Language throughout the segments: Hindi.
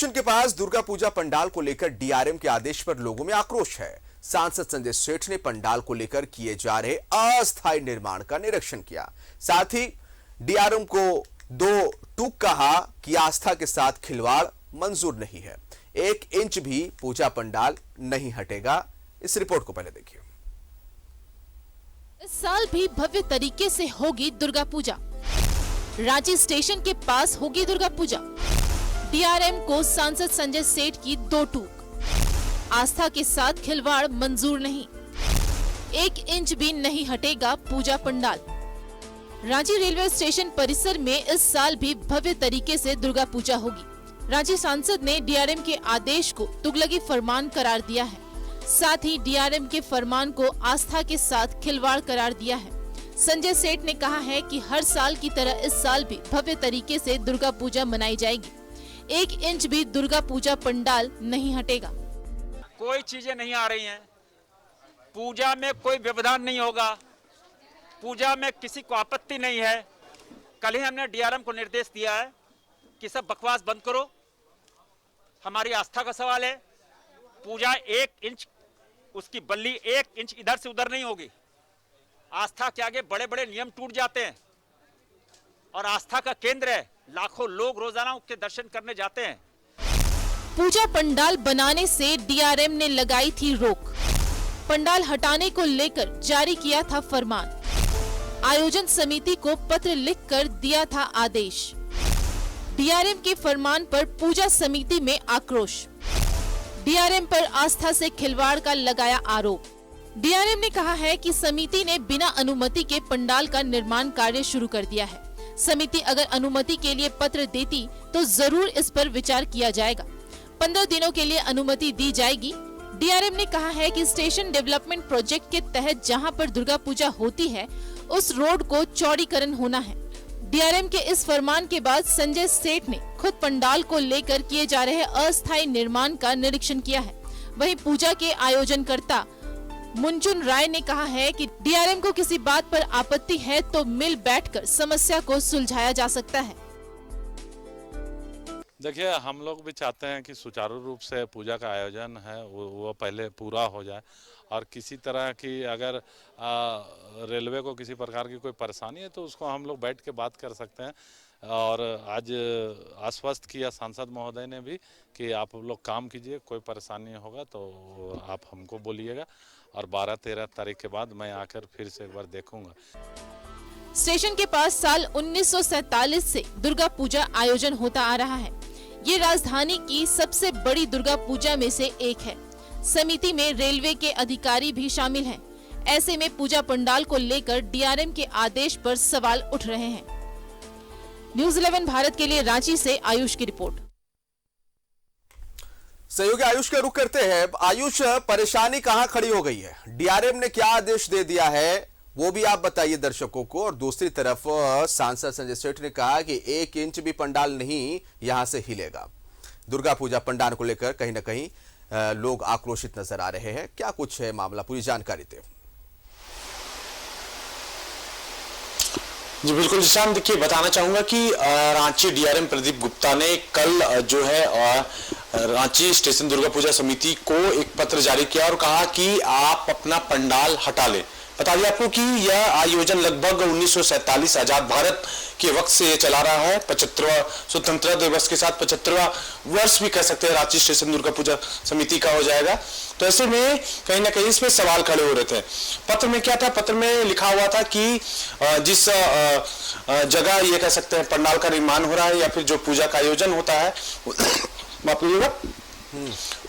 स्टेशन के पास दुर्गा पूजा पंडाल को लेकर डीआरएम के आदेश पर लोगों में आक्रोश है। सांसद संजय सेठ ने पंडाल को लेकर किए जा रहे अस्थायी निर्माण का निरीक्षण किया। साथ ही डीआरएम को दो टूक कहा कि आस्था के साथ खिलवाड़ मंजूर नहीं है। 1 इंच भी पूजा पंडाल नहीं हटेगा। इस रिपोर्ट को पहले देखिए। इस साल भी भव्य तरीके से होगी दुर्गा पूजा। रांची स्टेशन के पास होगी दुर्गा पूजा। डीआरएम को सांसद संजय सेठ की 2 टूक। आस्था के साथ खिलवाड़ मंजूर नहीं। 1 इंच भी नहीं हटेगा पूजा पंडाल। रांची रेलवे स्टेशन परिसर में इस साल भी भव्य तरीके से दुर्गा पूजा होगी। रांची सांसद ने डीआरएम के आदेश को तुगलकी फरमान करार दिया है। साथ ही डीआरएम के फरमान को आस्था के साथ खिलवाड़ करार दिया है। संजय सेठ ने कहा है कि हर साल की तरह इस साल भी भव्य तरीके से दुर्गा पूजा मनाई जाएगी। 1 इंच भी दुर्गा पूजा पंडाल नहीं हटेगा। कोई चीजें नहीं आ रही हैं। पूजा में कोई व्यवधान नहीं होगा। पूजा में किसी को आपत्ति नहीं है। कल ही हमने डीआरएम को निर्देश दिया है कि सब बकवास बंद करो। हमारी आस्था का सवाल है। पूजा 1 इंच, उसकी बल्ली 1 इंच इधर से उधर नहीं होगी। आस्था के आगे बड़े बड़े नियम टूट जाते हैं और आस्था का केंद्र है। लाखों लोग रोजाना उसके दर्शन करने जाते हैं। पूजा पंडाल बनाने से डीआरएम ने लगाई थी रोक। पंडाल हटाने को लेकर जारी किया था फरमान। आयोजन समिति को पत्र लिखकर दिया था आदेश। डीआरएम के फरमान पर पूजा समिति में आक्रोश। डीआरएम पर आस्था से खिलवाड़ का लगाया आरोप। डीआरएम ने कहा है कि समिति ने बिना अनुमति के पंडाल का निर्माण कार्य शुरू कर दिया है। समिति अगर अनुमति के लिए पत्र देती तो जरूर इस पर विचार किया जाएगा। 15 दिनों के लिए अनुमति दी जाएगी। डीआरएम ने कहा है कि स्टेशन डेवलपमेंट प्रोजेक्ट के तहत जहां पर दुर्गा पूजा होती है उस रोड को चौड़ीकरण होना है। डीआरएम के इस फरमान के बाद संजय सेठ ने खुद पंडाल को लेकर किए जा रहे अस्थायी निर्माण का निरीक्षण किया है। वहीं पूजा के आयोजनकर्ता मुंचुन राय ने कहा है कि डीआरएम को किसी बात पर आपत्ति है तो मिल बैठकर समस्या को सुलझाया जा सकता है। देखिए, हम लोग भी चाहते हैं कि सुचारू रूप से पूजा का आयोजन है वो पहले पूरा हो जाए और किसी तरह की अगर रेलवे को किसी प्रकार की कोई परेशानी है तो उसको हम लोग बैठ के बात कर सकते हैं। और आज आश्वस्त किया सांसद महोदय ने भी कि आप लोग काम कीजिए, कोई परेशानी होगा तो आप हमको बोलिएगा और 12-13 तारीख के बाद मैं आकर फिर से एक बार देखूंगा। स्टेशन के पास साल 1947 से दुर्गा पूजा आयोजन होता आ रहा है। ये राजधानी की सबसे बड़ी दुर्गा पूजा में से एक है। समिति में रेलवे के अधिकारी भी शामिल हैं। ऐसे में पूजा पंडाल को लेकर डीआरएम के आदेश पर सवाल उठ रहे हैं। न्यूज़ 11 भारत के लिए रांची से आयुष की रिपोर्ट। सहयोगी आयुष का रुख करते हैं। आयुष, परेशानी कहां खड़ी हो गई है? डीआरएम ने क्या आदेश दे दिया है वो भी आप बताइए दर्शकों को। और दूसरी तरफ सांसद संजय सेठ ने कहा कि 1 इंच भी पंडाल नहीं यहां से हिलेगा। दुर्गा पूजा पंडाल को लेकर कहीं ना कहीं लोग आक्रोशित नजर आ रहे हैं। क्या कुछ है मामला, पूरी जानकारी दें। जी बिल्कुल निशान, देखिए बताना चाहूंगा कि रांची डीआरएम प्रदीप गुप्ता ने कल जो है रांची स्टेशन दुर्गा पूजा समिति को एक पत्र जारी किया और कहा कि आप अपना पंडाल हटा लें। बता दें आपको कि यह आयोजन लगभग 1947 आजाद भारत के वक्त से ये चला रहा है। 75वां स्वतंत्रता दिवस के साथ 75वां वर्ष भी कह सकते हैं रांची स्टेशन दुर्गा पूजा समिति का हो जाएगा। तो ऐसे में कहीं ना कहीं इसमें सवाल खड़े हो रहे थे। पत्र में क्या था? पत्र में लिखा हुआ था कि जिस जगह ये कह सकते हैं पंडाल का निर्माण हो रहा है या फिर जो पूजा का आयोजन होता है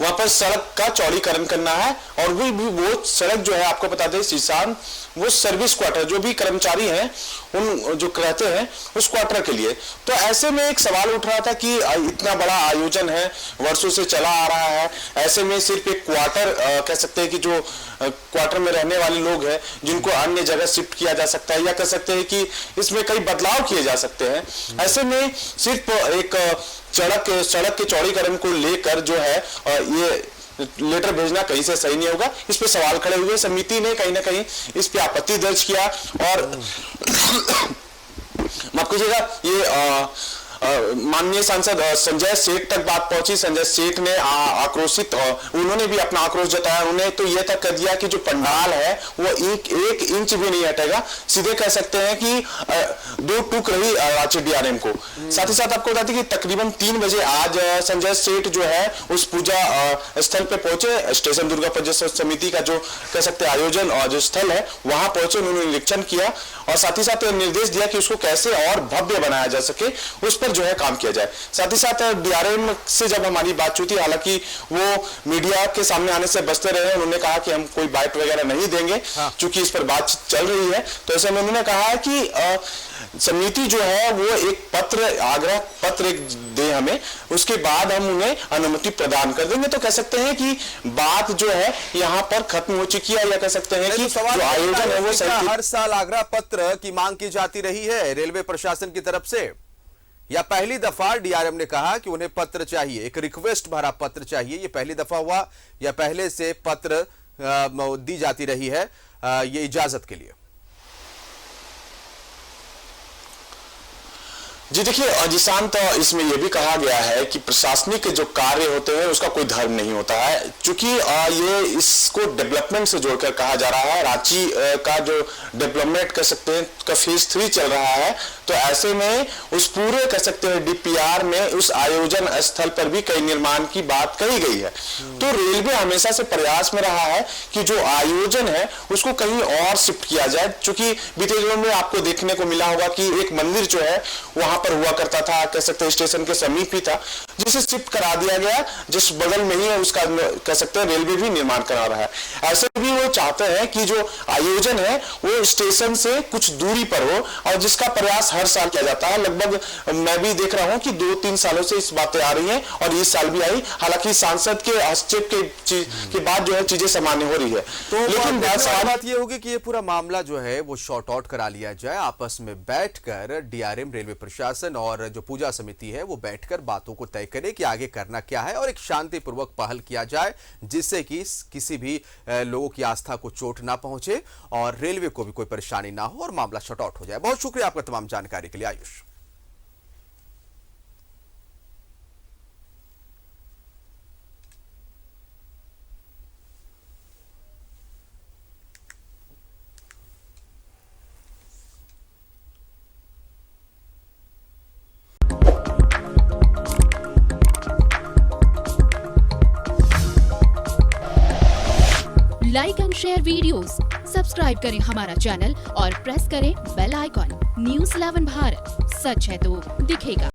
वहां पर सड़क का चौड़ीकरण करना है। और वो सड़क जो है आपको बता दें शीशान, वो सर्विस क्वार्टर जो भी कर्मचारी हैं उन जो रहते हैं उस क्वार्टर के लिए। तो ऐसे में एक सवाल उठ रहा था कि इतना बड़ा आयोजन है, वर्षों से चला आ रहा है, ऐसे में सिर्फ एक क्वार्टर कह सकते हैं कि जो क्वार्टर में रहने वाले लोग हैं जिनको अन्य जगह शिफ्ट किया जा सकता है या कह सकते हैं कि इसमें कई बदलाव किए जा सकते हैं। ऐसे में सिर्फ एक सड़क के चौड़ीकरण को लेकर जो है ये लेटर भेजना कहीं से सही नहीं होगा। इस पे सवाल खड़े हुए। समिति ने कहीं ना कहीं इस पे आपत्ति दर्ज किया और माफ कीजिएगा, ये माननीय सांसद संजय सेठ तक बात पहुंची। संजय सेठ ने आक्रोशित, उन्होंने भी अपना आक्रोश जताया। उन्होंने तो यह तक कर दिया कि जो पंडाल है वो एक इंच भी नहीं हटेगा, सीधे कह सकते हैं कि 2 टूक रही राज्य डीआरएम को। साथ ही साथ आपको बता दें कि तकरीबन 3 बजे आज संजय सेठ जो है उस पूजा स्थल पे पहुंचे। स्टेशन दुर्गा पूजा समिति का जो कह सकते हैं आयोजन और जो स्थल है वहां पहुंचे, उन्होंने निरीक्षण किया और साथ ही साथ निर्देश दिया कि उसको कैसे और भव्य बनाया जा सके, उस पर जो है काम किया जाए। साथ ही साथ डीआरएम से जब हमारी बातचीत हुई, हालांकि वो मीडिया के सामने आने से बचते रहे, उन्होंने कहा कि हम कोई बाइट वगैरह नहीं देंगे क्योंकि इस पर बातचीत चल रही है। तो ऐसे में उन्होंने कहा है कि समिति जो है वो एक पत्र, आग्रह पत्र दे हमें, उसके बाद हम उन्हें अनुमति प्रदान कर देंगे। तो कह सकते हैं कि बात जो है यहाँ पर खत्म हो चुकी है, या कह सकते हैं कि जो आयोजन है वो हर साल आग्रह पत्र की मांग की जाती रही है रेलवे प्रशासन की तरफ से, या पहली दफा डीआरएम ने कहा कि उन्हें पत्र चाहिए, एक रिक्वेस्ट भरा पत्र चाहिए, ये पहली दफा हुआ या पहले से पत्र दी जाती रही है ये इजाजत के लिए? जी देखिए जिशान, तो इसमें यह भी कहा गया है कि प्रशासनिक जो कार्य होते हैं उसका कोई धर्म नहीं होता है, क्योंकि ये इसको डेवलपमेंट से जोड़कर कहा जा रहा है। रांची का जो डेवलपमेंट कह सकते हैं का फेज 3 चल रहा है, तो ऐसे में उस पूरे कह सकते हैं डीपीआर में उस आयोजन स्थल पर भी कई निर्माण की बात कही गई है। तो रेलवे हमेशा से प्रयास में रहा है कि जो आयोजन है उसको कहीं और शिफ्ट किया जाए, क्योंकि बीते दिनों में आपको देखने को मिला होगा कि एक मंदिर जो है वहां पर हुआ करता था, कह सकते हैं स्टेशन के समीप ही था, जिसे शिफ्ट करा दिया गया, जिस बगल में ही है उसका कह सकते हैं रेलवे भी निर्माण करा रहा है। ऐसे भी वो चाहते हैं कि जो आयोजन है वो स्टेशन से कुछ दूरी पर हो, और जिसका प्रयास हर साल किया जाता है। लगभग मैं भी देख रहा हूं कि 2-3 सालों से इस बातें आ रही हैं और इस साल भी आई। हालांकि सांसद के हस्तक्षेप के बाद जो है चीजें सामान्य हो रही है। तो लेकिन बात ये होगी कि ये पूरा मामला जो है वो शॉर्ट आउट करा लिया जाए, आपस में बैठकर डीआरएम, रेलवे प्रशासन और जो पूजा समिति है वो बैठकर बातों को तय करे कि आगे करना क्या है, और एक शांतिपूर्वक पहल किया जाए जिससे कि किसी भी लोगों की आस्था को चोट ना पहुंचे और रेलवे को भी कोई परेशानी ना हो और मामला शॉर्ट आउट हो जाए। बहुत शुक्रिया आपका तमाम जानकारी के लिए Ayush. Like and share videos, subscribe करें हमारा चैनल और प्रेस करें बेल आइकॉन। न्यूज़ 11 भारत, सच है तो दिखेगा।